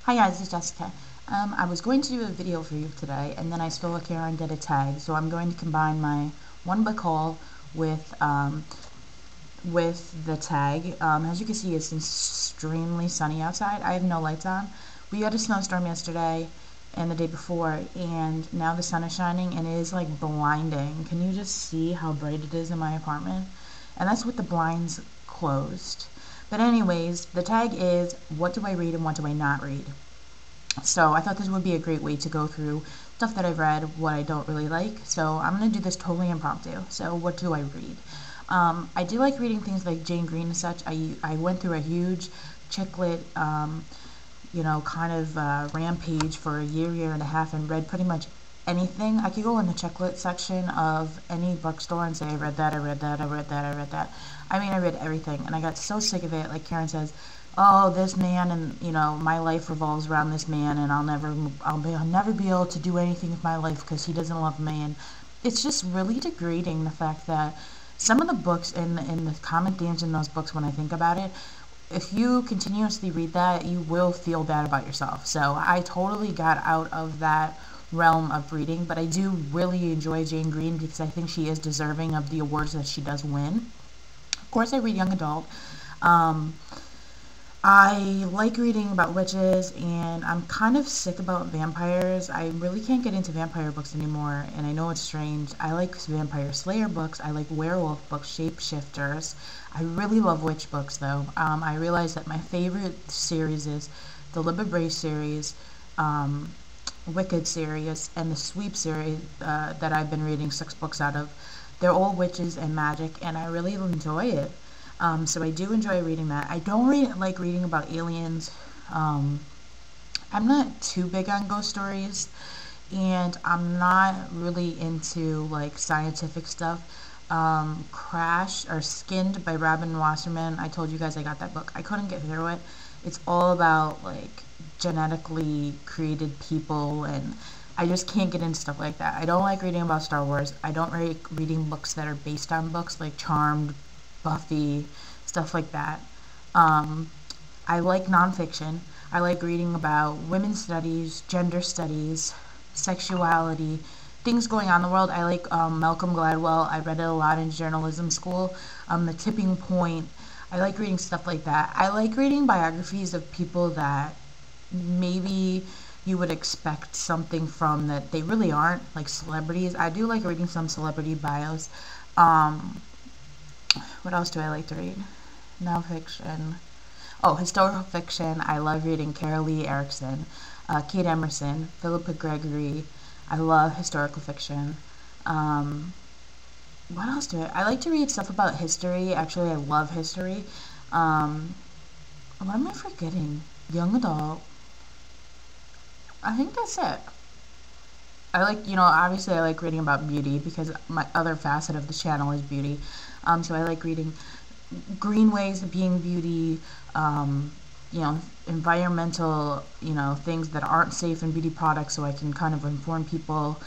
Hi guys, it's Jessica. I was going to do a video for you today, and then I stole a camera and did a tag, so I'm going to combine my one book haul with the tag. As you can see, it's extremely sunny outside. I have no lights on. We had a snowstorm yesterday and the day before, and now the sun is shining, and it is like blinding. Can you just see how bright it is in my apartment? And that's with the blinds closed. But anyways, the tag is what do I read and what do I not read. So I thought this would be a great way to go through stuff that I've read, what I don't really like. So I'm going to do this totally impromptu. So what do I read? I do like reading things like Jane Green and such. I went through a huge chick lit, rampage for a year and a half, and read pretty much anything. I could go in the chick lit section of any bookstore and say, I read that, I read that, I read that, I read that. I mean, I read everything, and I got so sick of it. Like Karen says, oh, this man, and my life revolves around this man, and I'll never be able to do anything with my life because he doesn't love me. And it's just really degrading, the fact that some of the books and the common themes in those books, when I think about it, if you continuously read that, you will feel bad about yourself. So I totally got out of that realm of reading, but I do really enjoy Jane Green because I think she is deserving of the awards that she does win. Of course, I read young adult. I like reading about witches, and I'm kind of sick about vampires. I really can't get into vampire books anymore, and I know it's strange. I like vampire slayer books. I like werewolf books, shapeshifters. I really love witch books, though. I realize that my favorite series is the Libba Brave series, Wicked series, and the Sweep series that I've been reading 6 books out of. They're all witches and magic, and I really enjoy it. So I do enjoy reading that. I don't like reading about aliens. I'm not too big on ghost stories, and I'm not really into like scientific stuff. Crash or Skinned by Robin Wasserman. I told you guys I got that book. I couldn't get through it. It's all about like genetically created people, and I just can't get into stuff like that. I don't like reading about Star Wars. I don't like reading books that are based on books like Charmed, Buffy, stuff like that. I like nonfiction. I like reading about women's studies, gender studies, sexuality, things going on in the world. I like Malcolm Gladwell. I read it a lot in journalism school. The Tipping Point. I like reading stuff like that. I like reading biographies of people that maybe you would expect something from that they really aren't, like celebrities. I do like reading some celebrity bios. What else do I like to read? Nonfiction. Oh, historical fiction. I love reading Carol Lee Erickson, Kate Emerson, Philippa Gregory. I love historical fiction. What else do I like to read stuff about history. Actually, I love history. What am I forgetting? Young adult. I think that's it. I like, obviously I like reading about beauty because my other facet of the channel is beauty. So I like reading green ways of being beauty, environmental, things that aren't safe in beauty products, so I can kind of inform people,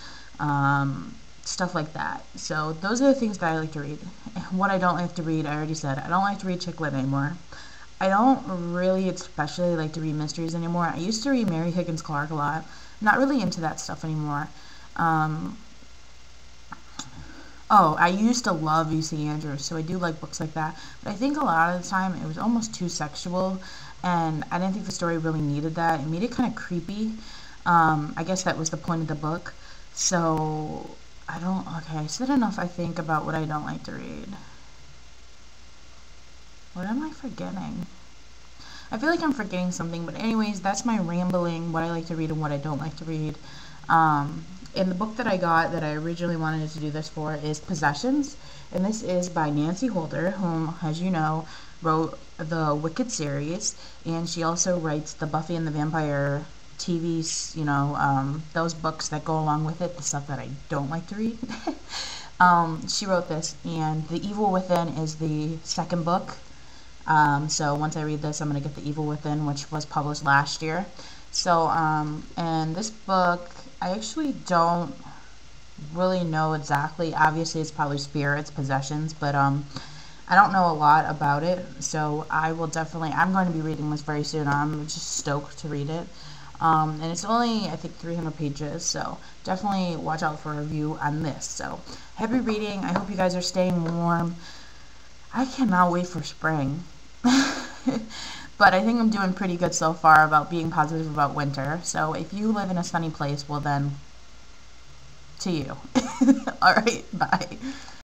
stuff like that. So those are the things that I like to read. What I don't like to read, I already said. I don't like to read chick lit anymore. I don't really especially like to read mysteries anymore. I used to read Mary Higgins Clark a lot. I'm not really into that stuff anymore. Oh, I used to love U.C. Andrews, so I do like books like that. But I think a lot of the time it was almost too sexual, and I didn't think the story really needed that. It made it kind of creepy. I guess that was the point of the book. So, okay, I said enough, I think, about what I don't like to read. What am I forgetting? I feel like I'm forgetting something, but anyways, that's my rambling, what I like to read and what I don't like to read. And the book that I got that I originally wanted to do this for is Possessions, and this is by Nancy Holder, whom, as you know, wrote the Wicked series, and she also writes the Buffy and the Vampire TVs, those books that go along with it, the stuff that I don't like to read. She wrote this, and The Evil Within is the second book. So once I read this, I'm going to get The Evil Within, which was published last year. So, and this book, I actually don't really know exactly. Obviously, it's probably spirits, possessions, but I don't know a lot about it, so I'm going to be reading this very soon. I'm just stoked to read it. And it's only, I think, 300 pages, so definitely watch out for a review on this. So, happy reading. I hope you guys are staying warm. I cannot wait for spring. But I think I'm doing pretty good so far about being positive about winter. So, if you live in a sunny place, well then, to you. Alright, bye.